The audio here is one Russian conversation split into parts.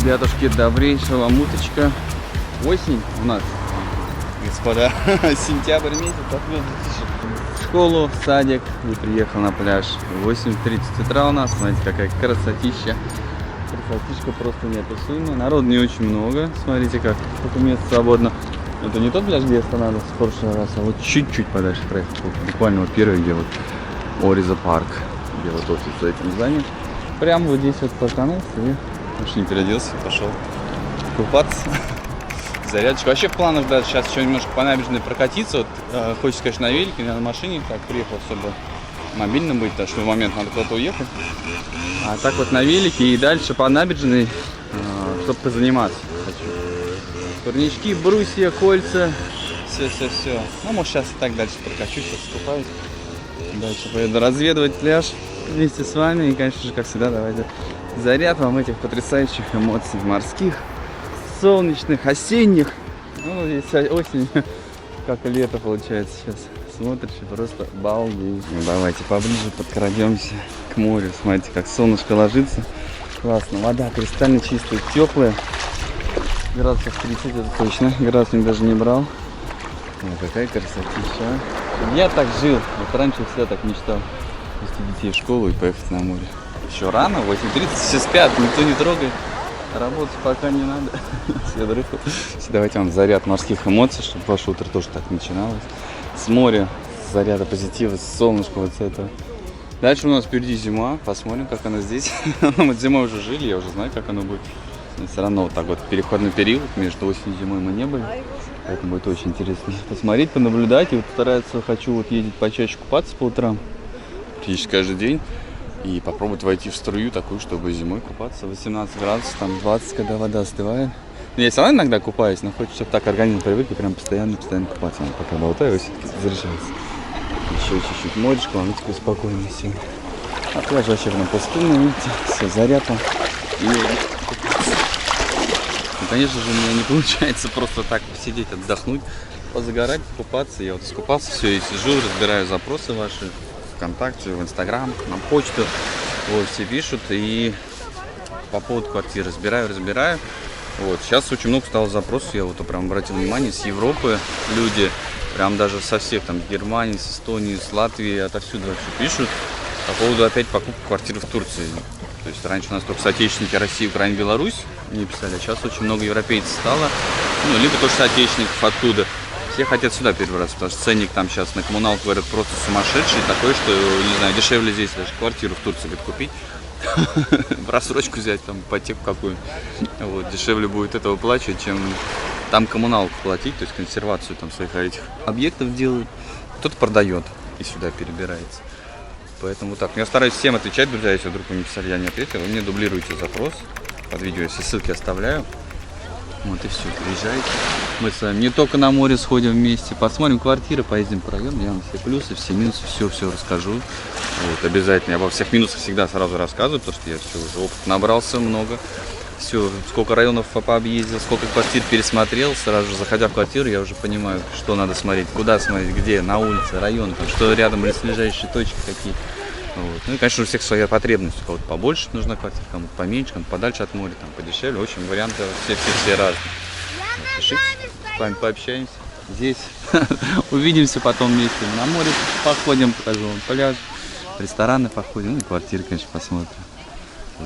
Ребятушки, добрейшего муточка. Осень у нас, господа, сентябрь месяц, в школу, в садик и приехал на пляж. 8:30 утра у нас, смотрите, какая красотища. Красотища просто неописуемая. Народ не очень много, смотрите, как сколько мест свободно. Это не тот пляж, где останавливался в прошлый раз, а вот чуть-чуть подальше проехал. Буквально вот первый, где вот Ориза парк, где вот офис за этим зданием. Прямо вот здесь вот парканулся и машине переоделся, пошел купаться. Зарядочка. Вообще в планах, да, сейчас еще немножко по набережной прокатиться. Вот, хочется, конечно, на велике, на машине. Так, приехал, чтобы мобильным быть, потому что в момент надо куда-то уехать. А так вот на велике и дальше по набережной, чтобы позаниматься хочу. Турнички, брусья, кольца, все. Ну, может, сейчас и так дальше прокачусь, сейчас скупаюсь. Дальше поеду разведывать пляж вместе с вами. И, конечно же, как всегда, давайте заряд вам этих потрясающих эмоций морских, солнечных, осенних. Ну, здесь осень, как и лето получается сейчас. Смотришь и просто балдеешь. Давайте поближе подкрадемся к морю. Смотрите, как солнышко ложится. Классно. Вода кристально чистая, теплая. Градусов 30 это точно. Градусник даже не брал. Ой, какая красотища. Я так жил. Вот раньше всегда так мечтал. Вести детей в школу и поехать на море. Еще рано, 8:30, все спят, никто не трогает. Работать пока не надо. Все дрыхнут. Давайте вам заряд морских эмоций, чтобы ваше утро тоже так начиналось. С моря, с заряда позитива, с солнышка вот с этого. Дальше у нас впереди зима. Посмотрим, как она здесь. Мы зимой уже жили, я уже знаю, как оно будет. Но все равно вот так вот переходный период между осенью и зимой мы не были. Поэтому будет очень интересно посмотреть, понаблюдать. И вот стараться, хочу вот ездить почаще купаться по утрам. Практически каждый день. И попробовать войти в струю такую, чтобы зимой купаться. 18 градусов, там 20, когда вода остывает. Я все равно иногда купаюсь, но хочется, чтобы так организм привык и прям постоянно купаться. Пока болтаю, все-таки возвращается. Еще чуть-чуть моречко, а такой спокойный все. А пляж вообще прям пустынный, видите, все зарядом. И конечно же, у меня не получается просто так посидеть, отдохнуть, позагорать, купаться. Я вот искупался, все, и сижу, разбираю запросы ваши. ВКонтакте, в Инстаграм, на почту. Вот, все пишут. И по поводу квартиры разбираю. Вот, сейчас очень много стало запросов. Я вот прям обратил внимание, с Европы люди, прям даже со всех, там, с Германии, с Эстонии, с Латвии, отовсюду вообще пишут по поводу опять покупки квартиры в Турции. То есть раньше у нас только соотечественники России, Украина, Беларусь не писали, а сейчас очень много европейцев стало. Ну, либо тоже соотечественников оттуда. Все хотят сюда перебраться, потому что ценник там сейчас на коммуналку, говорят, просто сумасшедший, такой, что, не знаю, дешевле здесь даже квартиру в Турции говорит, купить, в рассрочку взять, там, ипотеку какую, вот, дешевле будет это выплачивать, чем там коммуналку платить, то есть консервацию там своих этих объектов делают, кто-то продает и сюда перебирается. Поэтому вот так. Я стараюсь всем отвечать, друзья, если вдруг вы не писали, я не ответил, вы мне дублируете запрос, под видео я все ссылки оставляю. Вот и все, приезжайте. Мы с вами не только на море сходим вместе, посмотрим квартиры, поездим по району, я вам все плюсы, все минусы, все расскажу. Вот, обязательно. Я обо всех минусах всегда сразу рассказываю, потому что я все уже опыт набрался много. Все, сколько районов пообъездил, сколько квартир пересмотрел, сразу же заходя в квартиру, я уже понимаю, что надо смотреть, куда смотреть, где, на улице, район, что рядом близлежащие точки какие. Вот. Ну и, конечно, у всех своя потребность. У кого-то побольше нужна квартира, кому-то поменьше, кому-то подальше от моря, там подешевле. В общем, варианты все разные. Пишите, с вами пообщаемся. Здесь увидимся потом вместе. На море походим, покажу вам пляж, рестораны походим, ну и квартиры, конечно, посмотрим.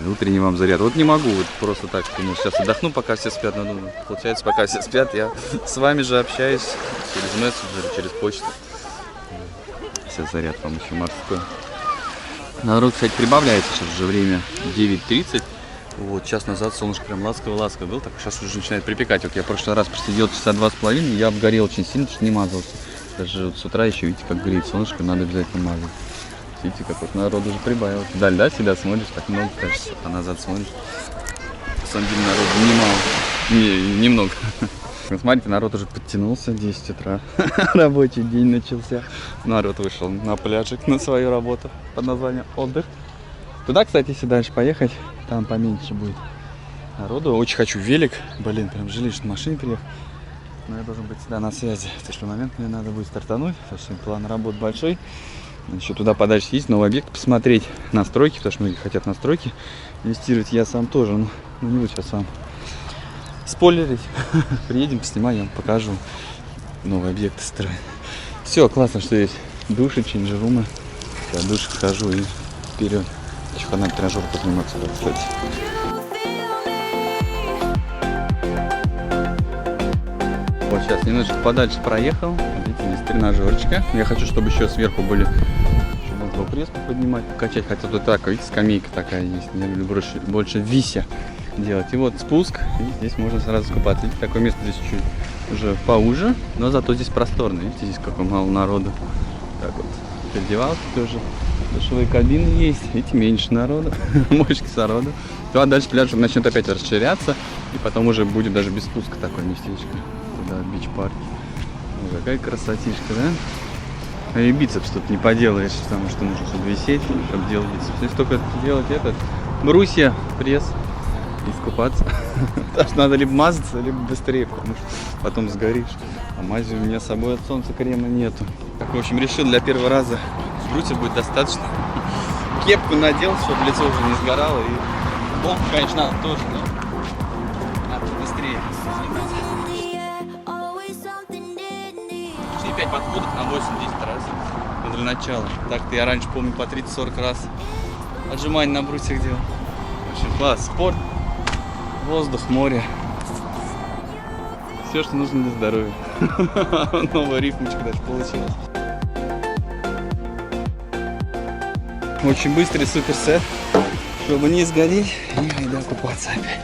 Утренний вам заряд. Вот не могу, вот просто так, что может, сейчас отдохну, пока все спят. Но думаю, получается, пока все спят, я с вами же общаюсь через мессенджеры, через почту. Сейчас заряд вам еще морской. Народ, кстати, прибавляется, сейчас уже время 9:30. Вот, час назад солнышко прям ласково-ласково был, так сейчас уже начинает припекать. Вот я в прошлый раз просидел часа 2,5, я обгорел очень сильно, потому что не мазался. Даже вот с утра еще, видите, как греет солнышко, надо обязательно мазать. Видите, как вот народ уже прибавил. Вдаль, да, всегда смотришь, так много, кажется, а назад смотришь. На самом деле народу немного. Смотрите, народ уже подтянулся, 10 утра, рабочий день начался. Народ вышел на пляжик на свою работу под названием отдых. Туда, кстати, если дальше поехать, там поменьше будет народу. Очень хочу велик, блин, прям жалею, что на машине приехал. Но я должен быть всегда на связи. В тот момент мне надо будет стартануть, потому что план работ большой. Еще туда подальше есть новый объект посмотреть, настройки, потому что многие хотят настройки инвестировать. Я сам тоже, но не буду сейчас вам спойлерить. Приедем, поснимаем, покажу. Новые объекты строим. Все, классно, что есть души, ченджерумы. Я в душ схожу и вперед. Еще фонарь тренажер подниматься, кстати. Вот сейчас немножко подальше проехал. Видите, здесь тренажерчика. Я хочу, чтобы еще сверху были, чтобы было пресс поднимать, качать. Хотя тут так, видите, скамейка такая есть. Я люблю больше вися делать. И вот спуск, и здесь можно сразу купаться. Видите, такое место здесь чуть уже поуже, но зато здесь просторно. Видите, здесь какое мало народу. Так вот, переодевалки тоже. Душевые кабины есть, видите, меньше народу, больше кислорода. Ну, а дальше пляж начнет опять расширяться, и потом уже будет даже без спуска такое местечко. Туда, бич-парки. Ну, какая красотишка, да? И бицепс тут не поделаешь, потому что нужно, чтобы висеть, чтобы делать бицепс. Если только делать этот, брусья, пресс, и искупаться. Потому что надо либо мазаться, либо быстрее, потому что потом сгоришь. А мази у меня с собой от солнца крема нету. Так, в общем, решил для первого раза. Брусья будет достаточно. Кепку надел, чтобы лицо уже не сгорало. И бомб, конечно, надо тоже, но надо быстрее снимать. 5 подходов на 8-10 раз для начала. Так-то я раньше, помню, по 30-40 раз отжимания на брусьях делал. Очень класс. Спорт, воздух, море. Все, что нужно для здоровья. Новая рифмочка даже получилась. Очень быстрый суперсет, чтобы не сгореть, и айда купаться опять.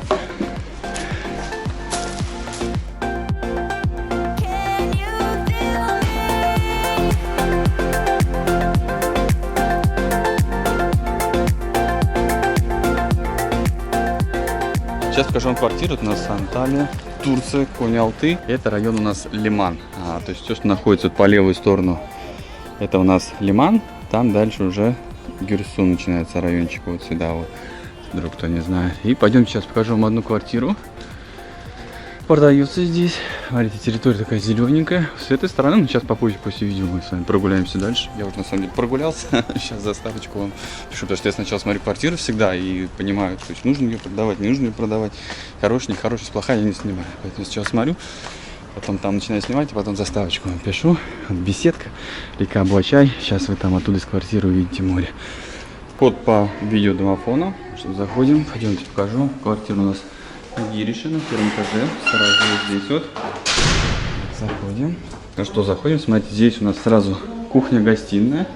Сейчас покажу вам квартиру. Это у нас Анталия, Турция, Кони-Алты. Это район у нас Лиман. То есть все, что находится по левую сторону, это у нас Лиман. Там дальше уже Гюрсу начинается райончик, вот сюда вот, вдруг кто не знает. И пойдем сейчас покажу вам одну квартиру. Продается здесь. Смотрите, территория такая зелененькая. С этой стороны, но сейчас попозже после видео мы с вами прогуляемся дальше. Я вот на самом деле прогулялся. Сейчас заставочку вам пишу, потому что я сначала смотрю квартиру всегда и понимаю, то есть нужно ее продавать, не нужно ее продавать. Хороший, нехороший, плохая, я не снимаю. Поэтому сейчас смотрю. Потом там начинаю снимать, и потом заставочку вам пишу. Вот беседка, река Буачай. Сейчас вы там оттуда из квартиры увидите море. Код по видеодомофону. Заходим, пойдемте покажу. Квартира у нас Гириша на первом этаже. Сразу вот здесь вот. Заходим. Ну что, заходим. Смотрите, здесь у нас сразу кухня-гостиная.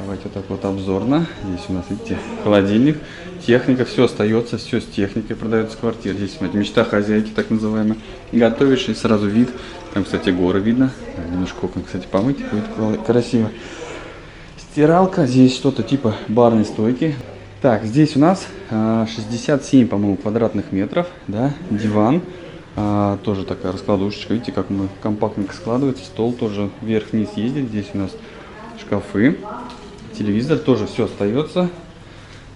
Давайте вот так вот обзорно. Здесь у нас, видите, холодильник, техника, все остается, все с техникой продается в квартире. Здесь, смотрите, мечта хозяйки, так называемая. Готовишь, и сразу вид. Там, кстати, горы видно. Немножко окна, кстати, помыть, будет красиво. Стиралка, здесь что-то типа барной стойки. Так, здесь у нас 67, по-моему, квадратных метров, да, диван. Тоже такая раскладушечка, видите, как мы компактненько складывается. Стол тоже вверх-вниз ездит. Здесь у нас шкафы. Телевизор тоже все остается.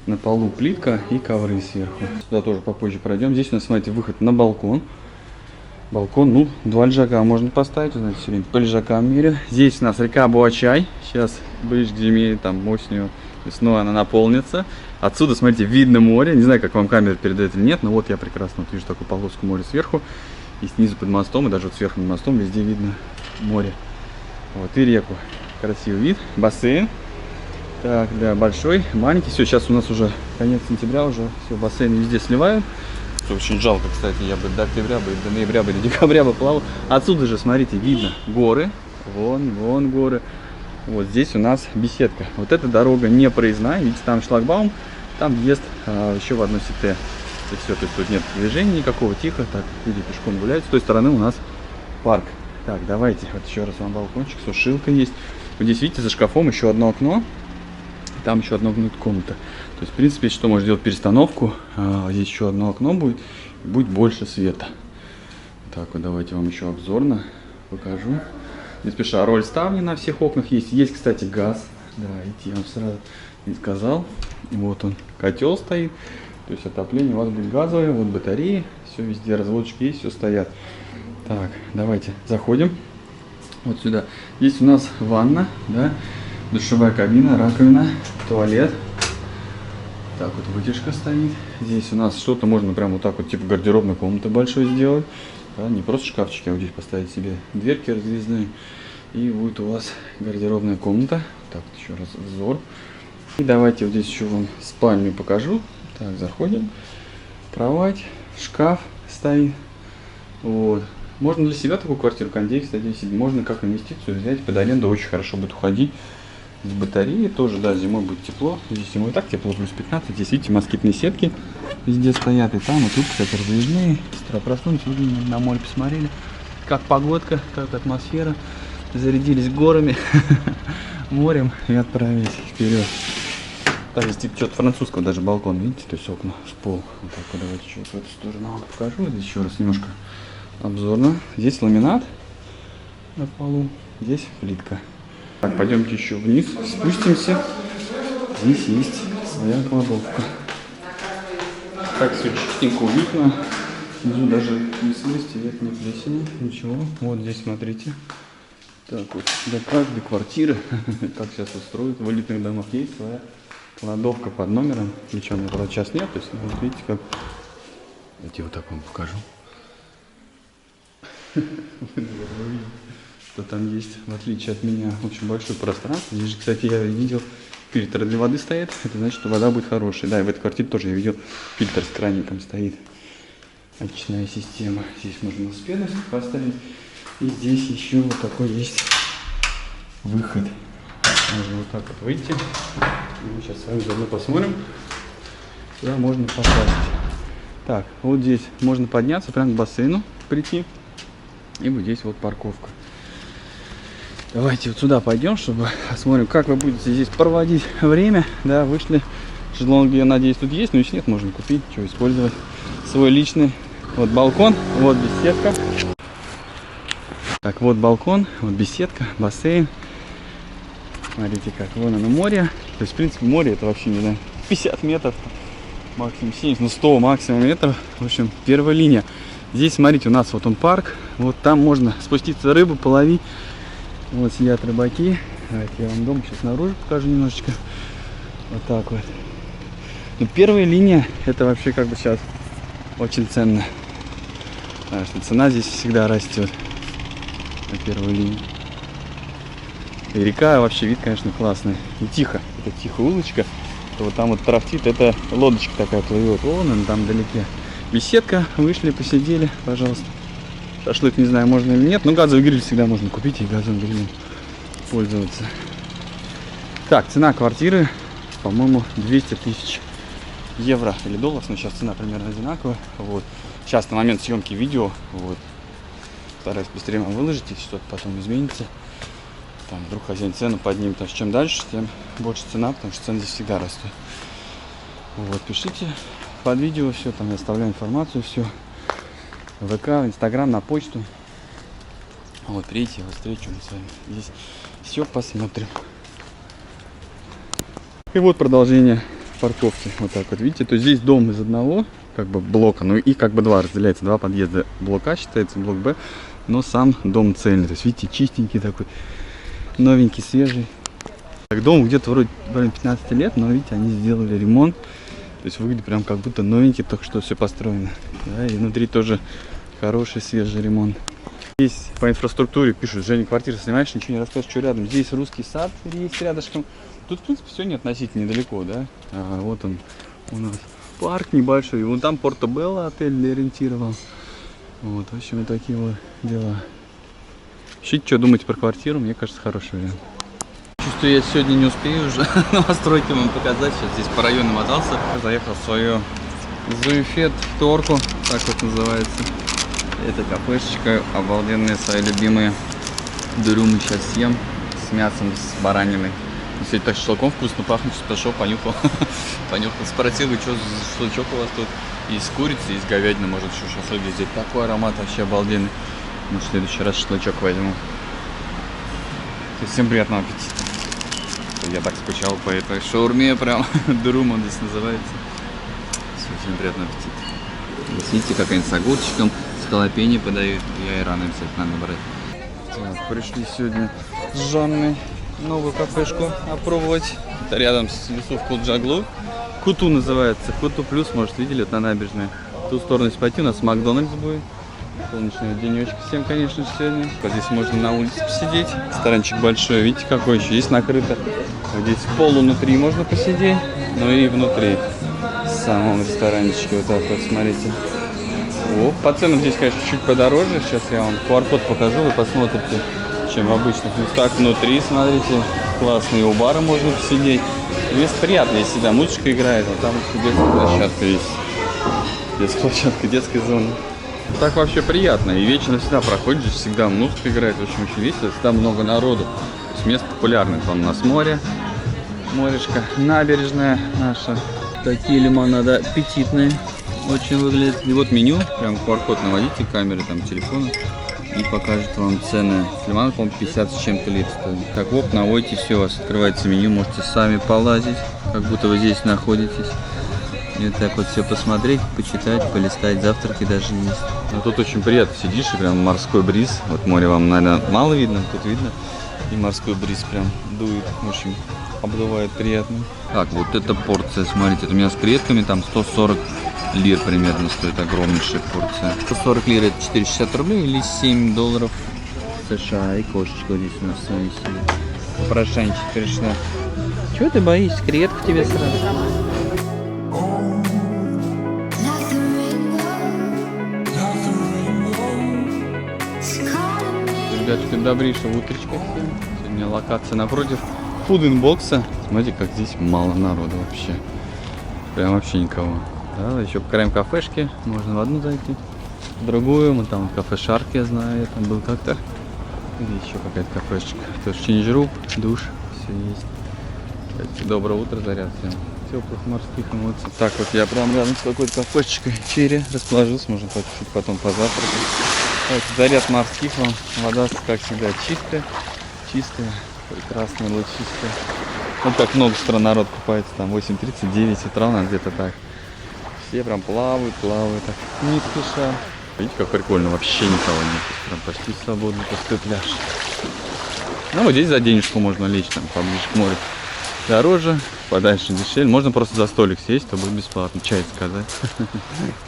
На полу плитка и ковры сверху. Сюда тоже попозже пройдем. Здесь у нас, смотрите, выход на балкон. Балкон, ну, 2 лежака можно поставить, знаете, все время по лежакам меряю. Здесь у нас река Буачай. Сейчас ближе к зиме, там осенью, весной она наполнится. Отсюда, смотрите, видно море. Не знаю, как вам камера передает или нет, но вот я прекрасно вот вижу такую полоску моря сверху. И снизу под мостом, и даже вот сверху над мостом везде видно море. Вот и реку. Красивый вид. Бассейн. Так, да, большой, маленький. Все, сейчас у нас уже конец сентября, уже все, бассейны везде сливают. Очень жалко, кстати, я бы до октября, до ноября, до декабря бы плавал. Отсюда же, смотрите, видно горы. Вон горы. Вот здесь у нас беседка. Вот эта дорога не проездная, видите, там шлагбаум, там въезд еще в одно сите. И все, то есть тут нет движения никакого, тихо, так, люди пешком гуляют. С той стороны у нас парк. Так, давайте, вот еще раз вам балкончик, сушилка есть. Вот здесь, видите, за шкафом еще одно окно. Там еще одна комната. То есть, в принципе, что можно сделать перестановку. Здесь еще одно окно будет. И будет больше света. Так, вот давайте вам еще обзорно покажу. Не спеша, роль ставни на всех окнах есть. Есть, кстати, газ. Да, идти я вам сразу не сказал. Вот он, котел стоит. То есть отопление у вас будет газовое. Вот батареи. Все везде, разводчики есть, все стоят. Так, давайте заходим. Вот сюда. Здесь у нас ванна, да. Душевая кабина, раковина, туалет. Так вот вытяжка стоит. Здесь у нас что-то можно прям вот так вот типа гардеробной комнаты большой сделать. Да, не просто шкафчики, а вот здесь поставить себе дверки разъездные. И будет у вас гардеробная комната. Так, вот еще раз взор. И давайте вот здесь еще вам спальню покажу. Так, заходим. Кровать, шкаф стоит. Вот. Можно для себя такую квартиру, кондей, кстати, можно как инвестицию взять под аренду, очень хорошо будет уходить. С батареи тоже, да, зимой будет тепло. Здесь зимой так тепло, плюс 15. Здесь, видите, москитные сетки везде стоят. И там, и тут, кстати, раздвижные. С утра проснулись, на море посмотрели. Как погодка, как атмосфера. Зарядились горами, морем и отправились вперед. Так, здесь типа что-то французского, даже балкон, видите, то есть окна в пол. Вот так вот, давайте еще в эту сторону вам покажу. Здесь еще раз немножко обзорно. Здесь ламинат на полу, здесь плитка. Так, пойдемте еще вниз, спустимся. Здесь есть своя кладовка. Так, все чистенько, уютно. Внизу даже не слизти, нет, ни плесени, ничего. Вот здесь, смотрите. Так вот, для каждой квартиры, как сейчас устроят, в элитных домах есть своя кладовка под номером. Ключа мне, правда, сейчас нет, то есть, вот видите, как... Давайте вот так вам покажу. Что там есть, в отличие от меня, очень большое пространство. Здесь же, кстати, я видел, фильтр для воды стоит. Это значит, что вода будет хорошая. Да, и в этой квартире тоже я видел, фильтр с краником стоит. Очная система. Здесь можно велосипед поставить. И здесь еще вот такой есть выход. Можно вот так вот выйти. И мы сейчас с вами заодно посмотрим, куда можно попасть. Так, вот здесь можно подняться прямо к бассейну, прийти. И вот здесь вот парковка. Давайте вот сюда пойдем, чтобы посмотрим, как вы будете здесь проводить время. Да, вышли. Шезлонги, я надеюсь, тут есть, но если нет, можно купить, что использовать. Свой личный. Вот балкон, вот беседка. Так, вот балкон, вот беседка, бассейн. Смотрите, как вон оно море. То есть, в принципе, море это вообще, не знаю, 50 метров, максимум 70, ну 100 максимум метров. В общем, первая линия. Здесь, смотрите, у нас вот он парк. Вот там можно спуститься рыбу, половить. Вот сидят рыбаки. Давайте я вам дом сейчас снаружи покажу немножечко. Вот так вот. Но первая линия, это вообще как бы сейчас очень ценно. Потому что цена здесь всегда растет. На первую линию. И река, вообще вид, конечно, классный. И тихо. Это тихая улочка. Вот там вот трафтит, это лодочка такая плывет. Вон он там вдалеке. Беседка, вышли, посидели, пожалуйста. Шашлык, не знаю, можно или нет, но газовый гриль всегда можно купить и газовым грилем пользоваться. Так, цена квартиры, по-моему, 200 тысяч евро или долларов, но сейчас цена примерно одинаковая. Вот. Сейчас на момент съемки видео, вот, стараюсь быстрее вам выложить, если что-то потом изменится. Там вдруг хозяин цену поднимет, потому что чем дальше, тем больше цена, потому что цены здесь всегда растут. Вот, пишите под видео все, там я оставляю информацию, все. В ВК, в Инстаграм, на почту. Вот, приедете, я встречу, мы с вами здесь все посмотрим. И вот продолжение парковки. Вот так вот, видите, то есть здесь дом из одного, как бы, блока, ну и как бы два разделяется, два подъезда. Блок А считается, блок Б, но сам дом цельный. То есть, видите, чистенький такой, новенький, свежий. Так, дом где-то вроде 15 лет, но, видите, они сделали ремонт. То есть выглядит прям как будто новенький, только что все построено. Да, и внутри тоже хороший свежий ремонт. Здесь по инфраструктуре пишут: Женя, квартиру снимаешь, ничего не расскажешь, что рядом. Здесь русский сад есть рядышком. Тут, в принципе, все не относительно недалеко, да. Вот он у нас парк небольшой. Вон там Портобелло отель ориентировал. Вот, в общем, вот такие вот дела. Пишите, что думаете про квартиру, мне кажется, хороший вариант. Чувствую, я сегодня не успею уже новостройки вам показать. Сейчас здесь по району мотался. Заехал в свою Зуефет Торку, так вот называется. Это кафешечка обалденные, свои любимые дурюмы сейчас съем с мясом, с бараниной. Сегодня так шашлыком вкусно пахнет, сейчас пошел, понюхал. Понюхал, спросил, что за шашлычок у вас тут? Есть курица, есть говядина, может еще шашлык здесь. Такой аромат вообще обалденный. Ну, в следующий раз шашлычок возьму. Всем приятного аппетита. Я так скучал по этой шаурме, прям дурума здесь называется. Всем приятного аппетита. Видите, как они с огурчиком, с халапеньо подают. Я и рано им всех надо брать. Так, пришли сегодня с Жанной новую кафешку опробовать. Это рядом с лесов Кулджаглу. Куту называется. Куту плюс, может, видели, это на набережной. В ту сторону если пойти, у нас Макдональдс будет. Солнечного денечка всем, конечно же, сегодня. Здесь можно на улице посидеть. Ресторанчик большой, видите, какой еще есть накрыто. Вот здесь в полу внутри можно посидеть, но и внутри. В самом ресторанчике вот так вот, смотрите. О, по ценам здесь, конечно, чуть подороже. Сейчас я вам QR-код покажу, вы посмотрите, чем в обычных местах. Внутри, смотрите, классные у бара можно посидеть. Место приятное, если да, музычка играет, а там детская площадка есть. Детская площадка, детская зона. Так вообще приятно. И вечером всегда проходишь, всегда музыка играет, в общем, очень весело, всегда много народу. То есть место популярное. Там у нас море, морешко, набережная наша. Такие лимонады аппетитные очень выглядят. И вот меню, прям QR-код наводите, камеры там телефона и покажет вам цены. Лимонад, по-моему, 50 с чем-то лет стоит. Так, вот, наводите, все, у вас открывается меню, можете сами полазить, как будто вы здесь находитесь. И вот так вот все посмотреть, почитать, полистать, завтраки даже есть. Но тут очень приятно, сидишь и прям морской бриз. Вот море вам, наверное, мало видно, тут видно. И морской бриз прям дует, очень обдувает приятно. Так, вот эта порция, смотрите, это у меня с креветками, там 140 лир примерно стоит, огромнейшая порция. 140 лир это 460 рублей или 7 долларов США. И кошечка здесь у нас с вами сидит. Попрошайничек пришла. Чего ты боишься? Креветка тебе сразу. Ребятки, добрейшего утречка всем. Сегодня локация напротив фуд-инбокса. Смотрите, как здесь мало народу вообще. Прям вообще никого. Да, еще по краям кафешки. Можно в одну зайти, в другую. Вот там вот кафе Шарк, я знаю, я там был как-то. И еще какая-то кафешечка. Тоже ченджруб, душ, все есть. Кстати, доброе утро, заряд всем. Теплых морских эмоций. Так вот я прям рядом с какой-то кафешечкой Черри расположился. Можно чуть потом позавтракать. Вот, заряд морских вам. Вода, как всегда, чистая. Чистая, прекрасная, лучистая. Вот так много стран народ купается. Там 8:30, 9 утра, наверное, где-то так. Все прям плавают, так не спеша. Видите, как прикольно, вообще никого нет. Прям почти свободный пустой пляж. Ну вот здесь за денежку можно лечь, там поближе к морю. Дороже, подальше дешевле. Можно просто за столик сесть, то будет бесплатно. Чай заказать.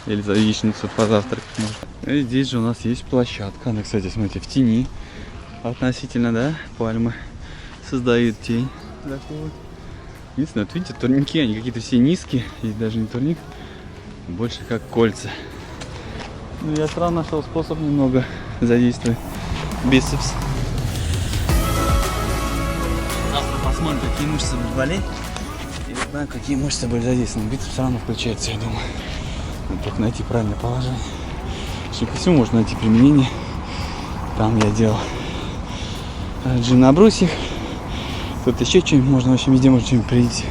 Или за яичницу позавтракать можно. И здесь же у нас есть площадка. Она, кстати, смотрите, в тени. Относительно, да, пальмы создают тень. Единственное, вот видите, турники, они какие-то все низкие. И даже не турник, больше как кольца. Ну, я сразу нашел способ немного задействовать бицепс. Завтра посмотрим, какие мышцы будут болеть. И знаю, какие мышцы были задействованы. Бицепс все равно включается, я думаю. Надо только найти правильное положение. Ко всему можно найти применение. Там я делал джим на брусьях. Тут еще что-нибудь можно, в общем, везде можно что-нибудь прийти.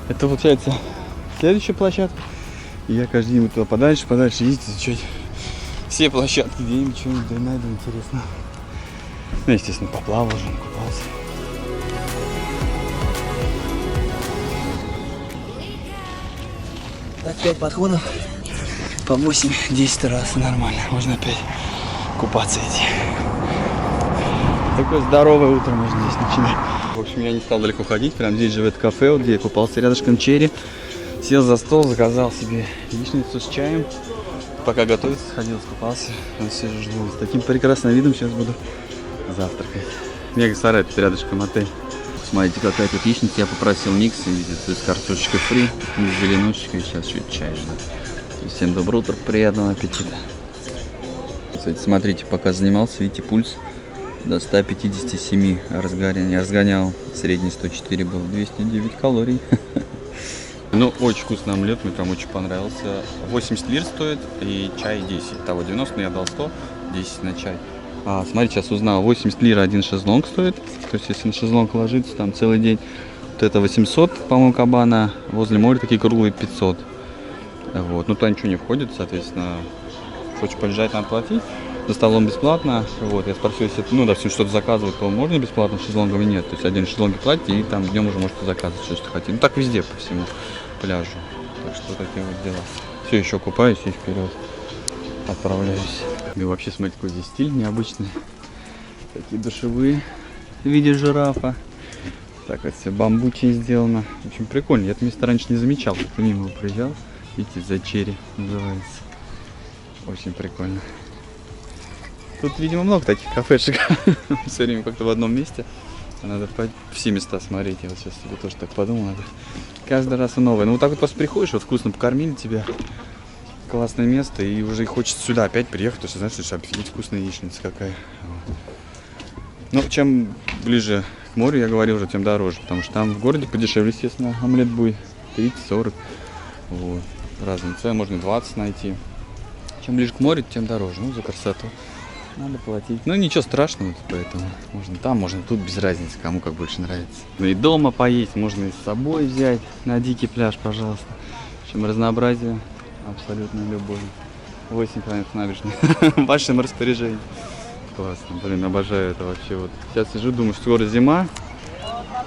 Это получается следующая площадка. И я каждый день туда подальше ездить, изучать все площадки, где-нибудь что-нибудь найду интересно. Ну, естественно, поплавал уже, купался. Так, 5 подходов по 8-10 раз, нормально, можно опять купаться идти. Такое здоровое утро можно здесь начинать. В общем, я не стал далеко ходить, прям здесь же в это кафе, вот где я купался рядышком Черри. Сел за стол, заказал себе яичницу с чаем. Пока готовится, сходил, скупался. Вот сижу, жду. С таким прекрасным видом сейчас буду завтракать. Мега сарай, тут рядышком отель. Смотрите, какая тут яичница. Я попросил микс, видите, с картошечкой фри, с зеленушечкой. Сейчас чуть чай жду. Всем доброе утро, приятного аппетита. Кстати, смотрите, пока занимался, видите, пульс до 157 разгонял. Средний 104 был, 209 калорий. Ну, очень вкусный омлет, мне там очень понравился. 80 лир стоит и чай 10. Того 90, но я дал 100, 10 на чай. Смотрите, сейчас узнал, 80 лир один шезлонг стоит. То есть, если на шезлонг ложиться там целый день, вот это 800, по-моему, кабана. Возле моря такие круглые 500. Вот, ну туда ничего не входит, соответственно, хочешь полежать, надо платить. За столом бесплатно. Вот, я спросил, если допустим, что-то заказывать, то можно бесплатно, шезлонгами нет. То есть один шезлонги платите и там днем уже можете заказывать все, что хотите. Ну так везде, по всему пляжу. Так что такие вот дела. Все, еще купаюсь и вперед отправляюсь. И вообще, смотрите, какой здесь стиль необычный. Такие душевые в виде жирафа. Так вот все бамбучей сделано. В общем, прикольно. Я это место раньше не замечал, как мимо его проезжал. Видите, Зачерри называется. Очень прикольно. Тут, видимо, много таких кафешек. Все время как-то в одном месте. Надо все места смотреть. Я вот сейчас себе тоже так подумал. Надо каждый раз новое. Ну вот так вот просто приходишь, вот вкусно покормили тебя. Классное место. И уже хочется сюда опять приехать. То есть, знаешь, что офигеть вкусная яичница какая. Вот. Ну, чем ближе к морю, я говорил уже, тем дороже. Потому что там в городе подешевле, естественно, омлет будет 30-40. Вот. Разные цены, можно 20 найти. Чем ближе к морю, тем дороже. Ну, за красоту надо платить. Ну, ничего страшного, поэтому можно там, можно тут, без разницы, кому как больше нравится. Ну и дома поесть, можно и с собой взять на дикий пляж, пожалуйста. В общем, разнообразие абсолютно любое. 8 километров набережной в вашем распоряжении. Классно, блин, обожаю это вообще. Вот сейчас сижу, думаю, что скоро зима,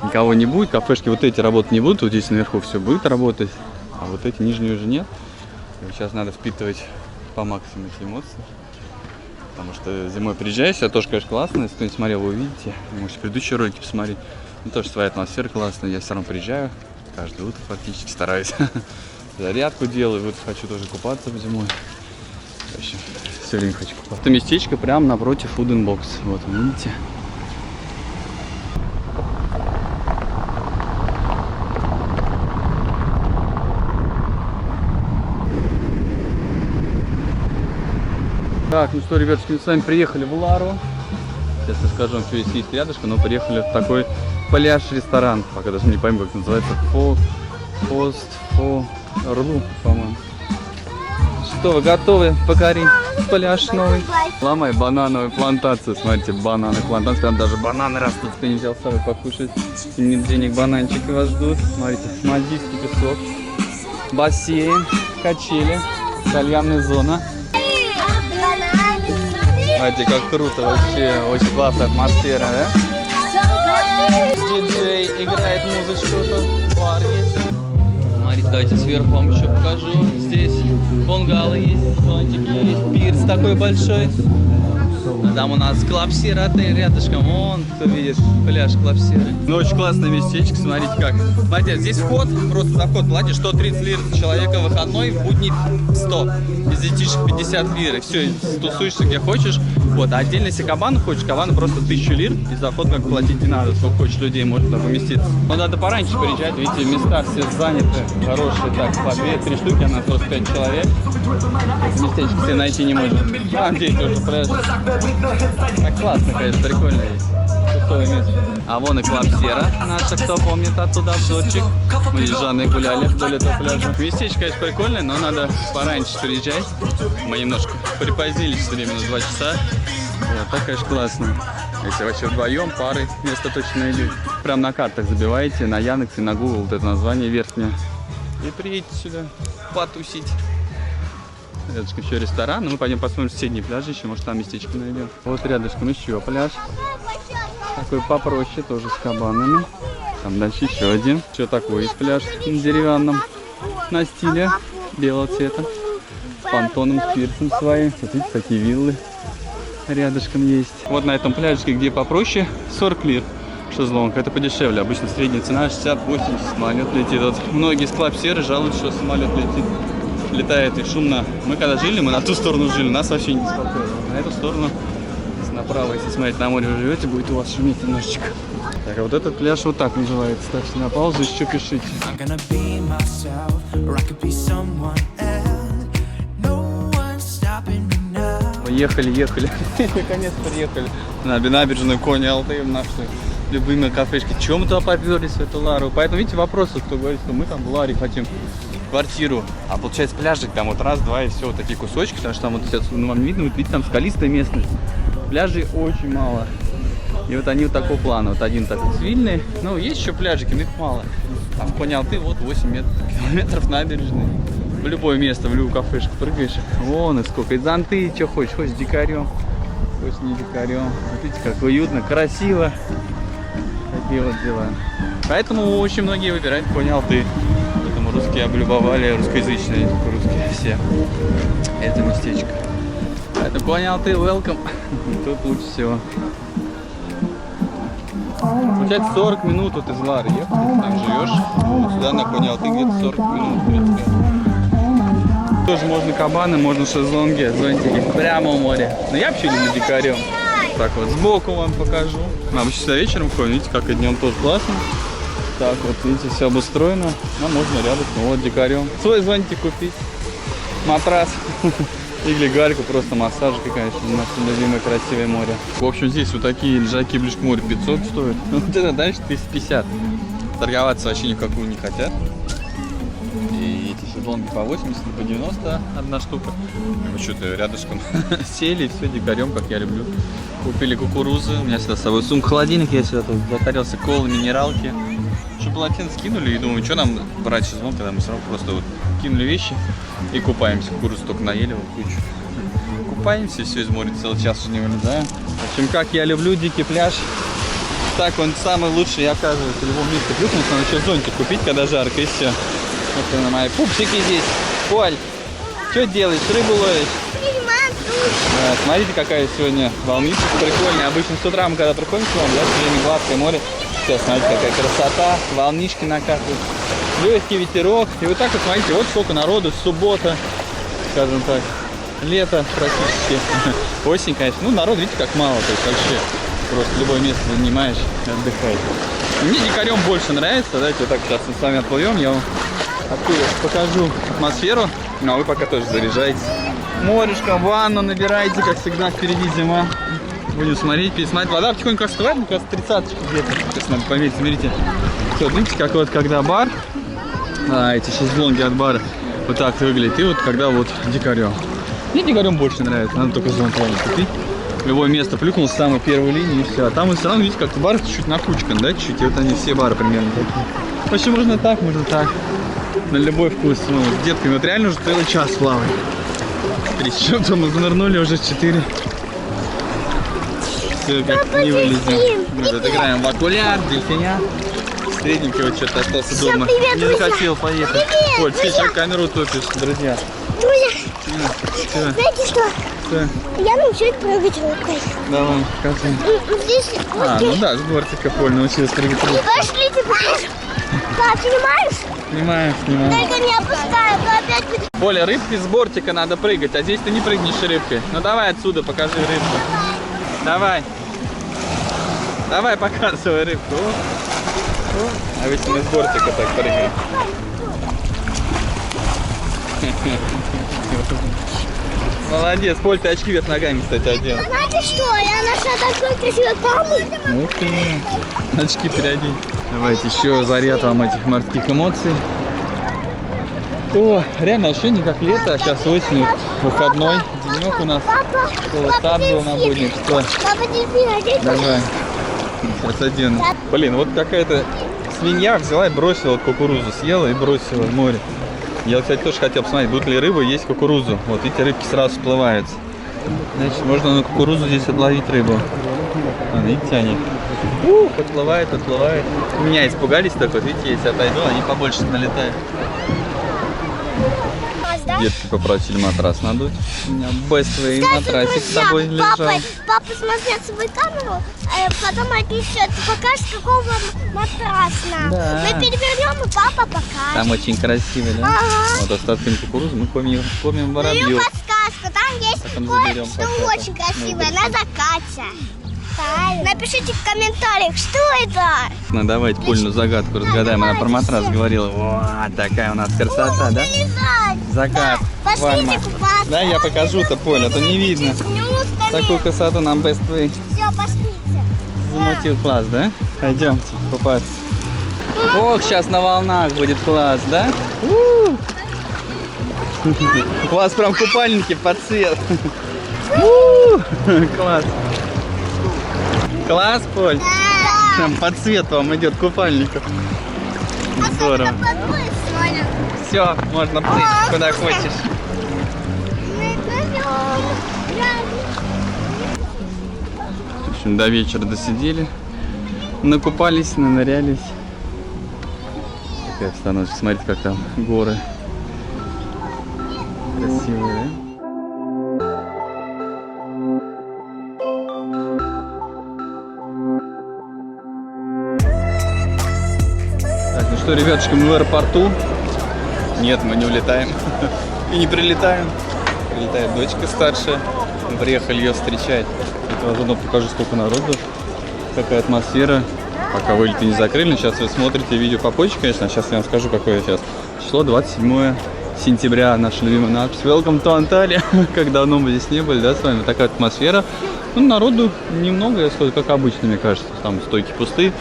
никого не будет, кафешки вот эти работать не будут, вот здесь наверху все будет работать, а вот эти нижние уже нет. И сейчас надо впитывать по максимуму эти эмоции. Потому что зимой приезжаешь, это тоже, конечно, классно. Если кто-нибудь смотрел, вы увидите. Можете предыдущие ролики посмотреть. Ну, тоже своя атмосфера классная. Я все равно приезжаю. Каждое утро фактически стараюсь. Зарядку делаю. Вот хочу тоже купаться зимой. В общем, все время хочу купаться. Это местечко прямо напротив Food and Box. Вот, видите. Так, ну что, ребятушки, мы с вами приехали в Лару. Сейчас я скажу вам, что есть рядышком, но приехали в такой пляж-ресторан. Пока даже не пойму, как называется. Орлу, по-моему. Что, вы готовы покорить пляж новый? Ломай банановую плантацию. Смотрите, бананы плантации. Там даже бананы растут. Кто не взял с собой покушать, и нет денег, бананчики вас ждут. Смотрите, мальдивский песок, бассейн, качели, кальянная зона. Смотрите, как круто вообще, очень классная атмосфера, да? Диджей играет музычку тут, бар есть. Смотрите, давайте сверху вам еще покажу. Здесь бунгало есть, зонтики есть, пирс такой большой. Там у нас Клапсир отель рядышком, вон, кто видит, пляж Клапсира. Ну, очень классное местечко, смотрите как. Смотрите, здесь вход, просто за вход платишь 130 лир за человека, выходной, в будни 100. Из детишек 50 лир, и все, тусуешься где хочешь. Вот, а отдельно, если кабану хочешь, кабану просто 1000 лир, и за вход как платить не надо, сколько хочешь людей может туда поместиться. Но надо пораньше приезжать, видите, места все заняты, хорошие, так, по 2-3 штуки, а на 45 человек. Местечко все найти не можем. Там здесь уже пляж. Так классно, конечно, прикольно есть. Пустое место. А вон и Клапсира наша, кто помнит, оттуда обзорчик. Мы с Жанной гуляли вдоль этого пляжа. Местечко, конечно, прикольное, но надо пораньше приезжать. Мы немножко припозднились все время на 2 часа. Вот, так, конечно, классно. Если вообще вдвоем, парой, место точно найдете. Прям на картах забиваете, на Яндексе, на Google, вот это название верхнее. И приедете сюда потусить. Рядышком еще ресторан, но мы пойдем посмотрим соседние пляжи еще, может там местечко найдем. Вот рядышком еще пляж, такой попроще, тоже с кабанами. Там дальше еще один. Еще такой есть пляж на деревянном, на стиле белого цвета, с понтоном, с пирсом своим. Вот видите, такие виллы рядышком есть. Вот на этом пляжике, где попроще, 40 лир шезлонг, это подешевле. Обычно средняя цена 60-80. Самолет летит. Вот многие с Клапсиры жалуются, что самолет летает и шумно. Мы когда жили, мы на ту сторону жили, нас вообще не беспокоило. На эту сторону, направо, если смотреть на море, вы живете, будет у вас шуметь немножечко. Так, а вот этот пляж вот так называется. Так что на паузу еще пишите. Ехали. Наконец приехали на набережную Кони Алты, в нашу любимые кафешки. Чего мы туда поперлись, в эту Лару? Поэтому, видите, вопросы, кто говорит, что мы там в Ларе хотим квартиру. А получается пляжик там вот раз, два и все, вот такие кусочки, потому что там вот сейчас, ну, вам видно, вот видите, там скалистая местность. Пляжей очень мало. И вот они вот такого плана. Вот один такой цивильный. Ну, есть еще пляжики, но их мало. Там в Кони Алты вот 8 километров набережной. В любое место, в любую кафешку прыгаешь. Вон и сколько. И зонты, что хочешь. Хочешь дикарем, хочешь не дикарем. Вот видите, как уютно, красиво. Такие вот дела. Поэтому очень многие выбирают Кони Алты. Поэтому русские облюбовали, русскоязычные, русские все. Это местечко. Поэтому Кони Алты, welcome. Тут лучше всего. Получается 40 минут вот из Лары ехать, там живешь. Вот сюда, я понял, ты где-то 40 минут, в принципе. Тоже можно кабаны, можно шезлонги, зонтики прямо у моря. Но я вообще люблю дикарем. Так вот, сбоку вам покажу. Обычно сюда вечером ходим, видите, как и днем тоже классно. Так вот, видите, все обустроено. А можно рядом, ну вот дикарем. Свой зонтик купить, матрас или гальку, просто массажик, конечно, наше любимое красивое море. В общем, здесь вот такие лежаки ближе к морю 500 стоят. Вот это дальше 1050. Торговаться вообще никакую не хотят. И эти шезлонги по 80, по 90 одна штука. Мы что-то рядышком сели и все дикарем, как я люблю. Купили кукурузы, у меня всегда с собой сумка-холодильник, я сюда тут затарился колы, минералки. Что полотенце скинули и думаю, что нам брать шезлонг, когда мы все равно просто вот кинули вещи и купаемся. Кукурузу только наели вот кучу. Купаемся, все из моря целый час уже не вылезаем. В общем, как я люблю дикий пляж, так он самый лучший, оказывается, в любом месте. Плюс надо еще зонтик купить, когда жарко, и все. Вот на мои пупсики здесь. Поль, что делаешь? Рыбу ловишь? Да, смотрите, какая сегодня волнистая, прикольная. Обычно с утра мы когда приходим к вам, да, все время гладкое море. Сейчас, смотрите, какая красота, волнишки накатывают, легкий ветерок. И вот так вот, смотрите, вот сколько народу, суббота, скажем так, лето практически. Осень, конечно. Ну, народ, видите, как мало, то есть вообще просто любое место занимаешь и отдыхаешь. Мне дикарем больше нравится. Давайте вот так сейчас мы с вами отплывем, я вам оттуда покажу атмосферу, а вы пока тоже заряжаетесь. Морешко, ванну набираете, как всегда, впереди зима. Будем смотреть, пересмотреть. Вода потихоньку остывает, мне кажется, 30 где-то. Сейчас надо померить, смотрите. Все, видите, как вот когда бар, эти шезлонги от бара, вот так выглядит. И вот когда вот дикарем. Мне дикарем больше нравится, надо только зонт купить. Любое место плюхнул с самой первой линии и все. А там вот все равно, видите, как-то бар чуть-чуть накучкан, да, чуть-чуть. И вот они все бары примерно такие. В общем, можно так, можно так. На любой вкус. Ну, с детками вот реально уже целый час плаваем. 3 с чем-то мы занырнули уже 4. Все, как не вылезем. Мы тут играем в окуляр, дельфиня. Средненький вот что-то остался Всем дома. привет, Не друзья. захотел поехать. Оль, ты сейчас камеру топишь, друзья. Друзья, знаете что? Что? Я научусь прыгать рукой. Давай, покажи. Здесь Ну да, с бортика Поль научилась прыгать. Пошлите, покажу. Да, снимаешь? Снимаю, снимаю. Только не опускаю, то опять будет. Поля, рыбки с бортика надо прыгать, а здесь ты не прыгнешь рыбкой. Ну давай отсюда, покажи рыбку. Давай. Давай, показывай рыбку. А ведь мы с бортика так прыгаем. Молодец, Поль, ты очки вверх ногами, кстати, одел. Знаете что? Я нашла такой красивый камень. Ух ты, очки переодень. Давайте еще заряд вам этих морских эмоций. О, реально ощущение как лето, а сейчас осень, выходной денек у нас. Сад был на буднях. Что? Папа, дельфин, одеть? Давай. Сейчас одену. Блин, вот какая-то свинья взяла и бросила кукурузу, съела и бросила в море. Я, кстати, тоже хотел посмотреть, будут ли рыбы есть кукурузу. Вот видите, рыбки сразу всплываются. Значит, можно на кукурузу здесь отловить рыбу. Видите, они подплывают, отплывают. Меня испугались так вот, видите, если отойду, они побольше налетают. Детки попросили матрас надуть. У меня бестовый матрасик с собой лежал. Папа смотрит свою камеру, потом опишет, покажет, какого матрас надо. Да. Мы перевернем, и папа покажет. Там очень красивый, да? Ага. Вот остатками кукурузы мы кормим воробьев. Даю подсказку, там есть Потом заберем кое-что пока. очень красивое Ну, на закате. Напишите в комментариях, что это. Ну, давайте пульную загадку разгадаем. Она про матрас говорила. Вот такая у нас красота, да? Закат. Пошлите Пальма. купаться. Да, я покажу-то, Поль, а то не видно. Такую красоту нам бествый Все, пошлите. замутил класс, да? Пойдемте купаться. Ох, сейчас на волнах будет класс, да? У вас прям купальники под цвет. Класс. Класс, Поль? Прям под цвет вам идет купальников. Здорово. Все, можно плыть куда хочешь. В общем, до вечера досидели. Накупались, нанырялись. Такая обстановка. Смотрите, как там горы. Красивые, да? что, ребятушки, мы в аэропорту. Нет, мы не улетаем. И не прилетаем. Прилетает дочка старшая. Мы приехали ее встречать. Я заодно покажу, сколько народу. Какая атмосфера. Пока вылеты не закрыли. Сейчас вы смотрите видео попозже, конечно. Сейчас я вам скажу, какое сейчас число. 27 сентября. Наша любимая надпись. Welcome to Antalya. Как давно мы здесь не были, да, с вами. Такая атмосфера. Ну, народу немного, как обычно, мне кажется. Там стойки пустые.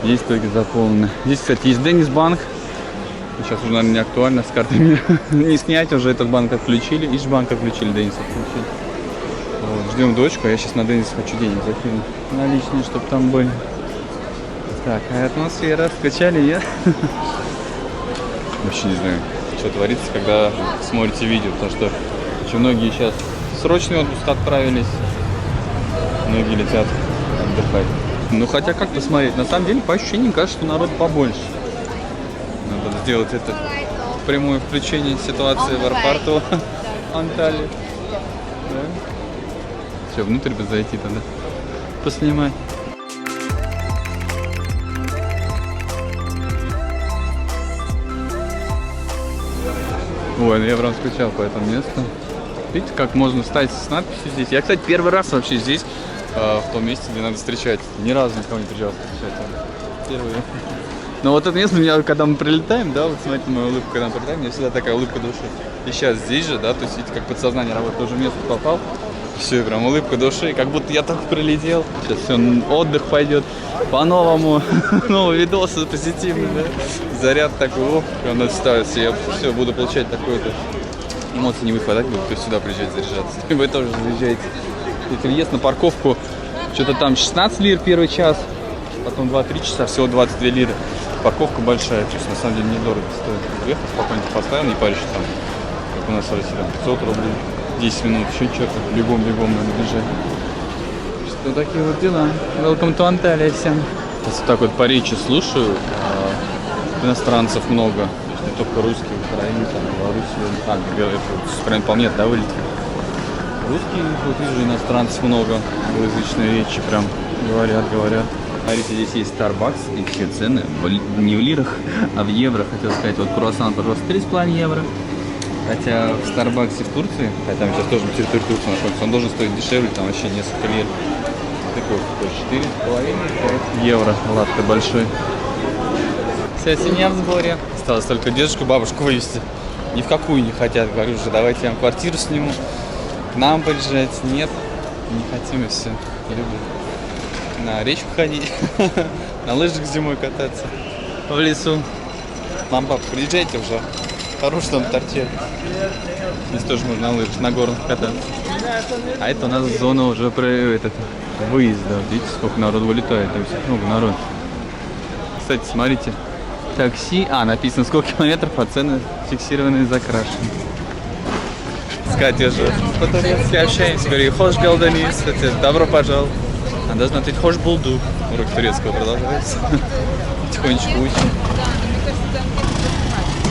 Здесь стойки заполнены. Здесь, кстати, есть Денис банк. Сейчас уже, наверное, не актуально с картами не снять. Уже этот банк отключили. Ишбанк отключили, Денис отключили. Вот, ждем дочку. Я сейчас на Денис хочу денег закинуть. Наличные, чтобы там были. Такая атмосфера. Скачали, нет? Вообще не знаю, что творится, когда смотрите видео. Потому что очень многие сейчас в срочный отпуск отправились. Многие летят отдыхать. Ну хотя как посмотреть, на самом деле по ощущениям кажется, что народ побольше. Надо сделать это прямое включение ситуации в аэропорту Анталии. Да. Все, внутрь бы зайти тогда, поснимать. Ой, ну я прям скучал по этому месту. Видите, как можно встать с надписью здесь. Я, кстати, первый раз вообще здесь, в том месте, где надо встречать. Ни разу никого не приезжал встречать. Первый. Но вот это место, когда мы прилетаем, да, вот смотрите мою улыбку, когда мы прилетаем, у меня всегда такая улыбка души. И сейчас здесь же, да, то есть видите, как подсознание работает, тоже место попал. Все, прям улыбка души, как будто я только прилетел. Сейчас все, отдых пойдет по-новому, новые видосы позитивные, да. Заряд такой, о, прям надо ставить себе, я все, буду получать такой-то. Эмоций не выхватать буду, то есть сюда приезжать заряжаться. И вы тоже заезжаете. И въезд на парковку, что-то там 16 лир первый час, потом 2-3 часа, всего 22 лиры. Парковка большая, то есть на самом деле недорого стоит. Уехал, спокойно поставил, не паришься там, как у нас в России, там 500 рублей, 10 минут, еще что-то, бегом-бегом надо бежать. Что такие вот дела. Welcome to Antalya всем. Сейчас вот так вот по речи слушаю, иностранцев много. Не только русские, Украины, там, Белоруссия, прям по мне, да, вылетели. Русские, вот вижу, иностранцев много, англоязычные речи прям говорят. Смотрите, здесь есть Starbucks, и все цены не в лирах, а в евро. Хотел сказать, вот круассан, пожалуйста, 3,5 евро. Хотя в Starbucks в Турции, хотя там сейчас тоже на территории Турции находится, он должен стоить дешевле, там вообще несколько лир. Такой 4,5 евро, латте большой. Вся семья в сборе. Осталось только дедушку, бабушку вывезти. Ни в какую не хотят. Говорю уже, давайте я вам квартиру сниму. К нам приезжать. Нет, не хотим и все. Любим на речку ходить, на лыжах зимой кататься, в лесу. Мам, пап, приезжайте уже. Хорош там торчать. Здесь тоже можно на лыжах, на горных кататься. А это у нас зона уже выезда. Видите, сколько народ вылетает. Там много народу. Кстати, смотрите. Такси, написано сколько километров, а цены фиксированные, закрашены. С Катей же по-турецки общаемся, говорю, хош галданис, кстати, добро пожаловать. А должна ответить, хош булду. Урок турецкого продолжается. Потихонечку учим.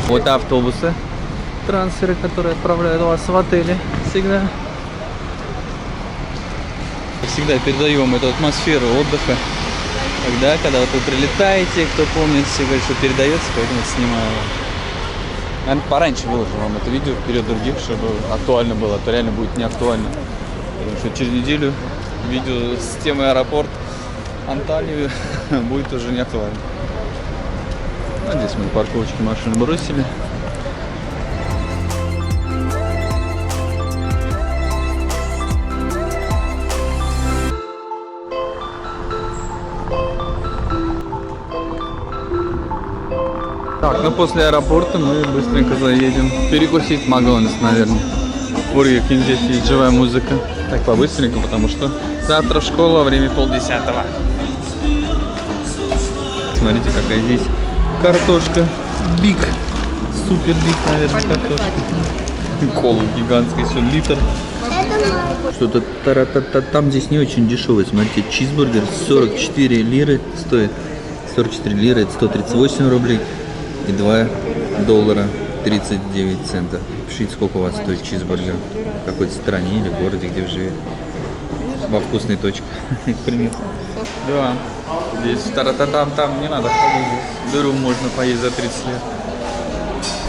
Вот автобусы, трансферы, которые отправляют вас в отели всегда. Всегда передаю вам эту атмосферу отдыха. Когда вот вы прилетаете, кто помнит, все говорят, что передается, поэтому снимаю. Наверное, пораньше выложу вам это видео вперед других, чтобы актуально было, а то реально будет не актуально. Потому что через неделю видео с темой аэропорт Анталии будет уже не актуально. А здесь мы на парковочке машину бросили. Так, ну после аэропорта мы быстренько заедем перекусить в Макдональдс, наверное. Бургер Кинг, здесь есть живая музыка. Так, побыстренько, потому что завтра в школу, а время 9:30. Смотрите, какая здесь картошка. Биг. Супер биг, наверное, картошка. Колу гигантская, еще литр. Что-то там здесь не очень дешевый. Смотрите, чизбургер 44 лиры стоит. 44 лиры, это 138 рублей. И $2 39 центов. Пишите, сколько у вас стоит чизбургер в какой-то стране или городе, где вы живете. Во вкусной точке, к примеру. Да. Здесь там не надо ходить. Здесь дыру можно поесть за 30 лет.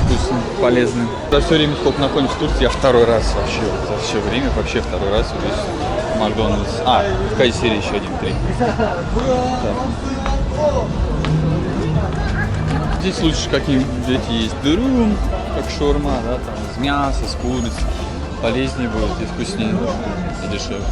Вкусно, полезно. За все время, сколько находимся в Турции, я второй раз вообще, за все время вообще второй раз здесь Макдональдс. А, в Кайсере еще 1-3. Здесь лучше какие-нибудь эти есть дыру, как шаурма, да, там, из мяса, с курицей. Полезнее будет и вкуснее, и дешевле.